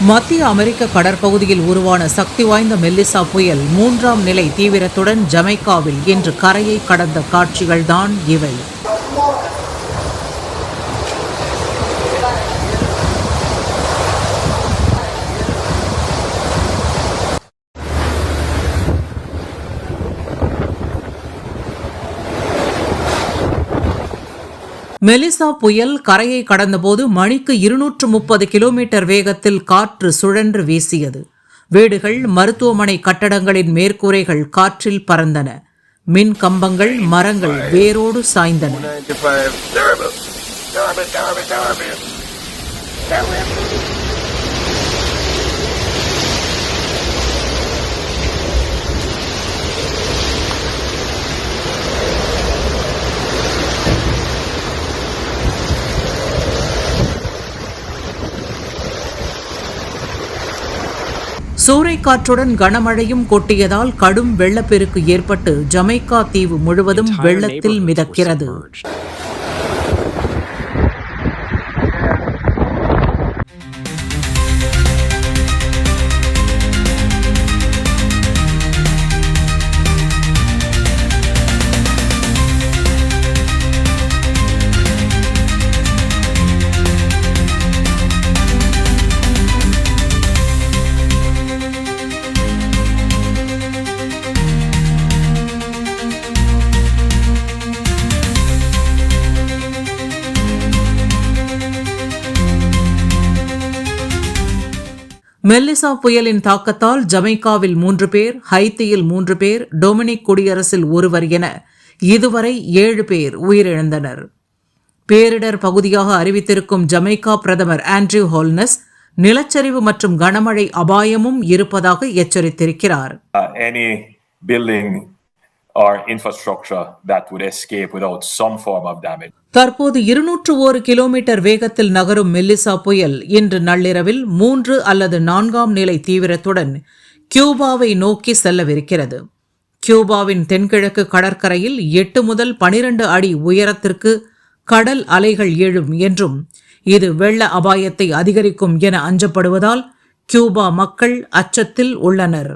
மத்திய அமெரிக்க கடற்பகுதியில் உருவான சக்தி வாய்ந்த மெல்லிசா புயல் 3ஆம் நிலை தீவிரத்துடன் ஜமைக்காவில் இன்று கரையை கடந்த காட்சிகள்தான் இவை. மெலிசா புயல் கரையை கடந்தபோது மணிக்கு 230 கிலோமீட்டர் வேகத்தில் காற்று சுழன்று வீசியது. வீடுகள், மருத்துவமனை கட்டடங்களின் மேற்கூரைகள் காற்றில் பறந்தன. மின் கம்பங்கள், மரங்கள் வேரோடு சாய்ந்தன. சூறைக்காற்றுடன் கனமழையும் கொட்டியதால் கடும் வெள்ளப்பெருக்கு ஏற்பட்டு ஜமைக்கா தீவு முழுவதும் வெள்ளத்தில் மிதக்கிறது. மெல்லிசா புயலின் தாக்கத்தால் ஜமைக்காவில் 3 பேர், ஹைத்தியில் 3 பேர், டொமினிக் குடியரசில் 1 என இதுவரை 7 பேர் உயிரிழந்தனர். பேரிடர் பகுதியாக அறிவித்திருக்கும் ஜமைக்கா பிரதமர் ஆண்ட்ரூ ஹோல்னஸ் நிலச்சரிவு மற்றும் கனமழை அபாயமும் இருப்பதாக எச்சரித்திருக்கிறார். Or infrastructure that would escape without some form of damage. தற்போது 201 கிலோமீட்டர் வேகத்தில் நகரும் மெல்லிசா புயல் இன்று நள்ளிரவில் 3 அல்லது 4ஆம் நிலை தீவிரத்துடன் கியூபாவை நோக்கி செல்லவிருக்கிறது. கியூபாவின் தென்கிழக்கு கடற்கரையில் 8 முதல் 12 அடி உயரத்திற்கு கடல் அலைகள் எழும் என்றும் இது வெள்ள அபாயத்தை அதிகரிக்கும் என அஞ்சப்படுவதால் கியூபா மக்கள் அச்சத்தில் உள்ளனர்.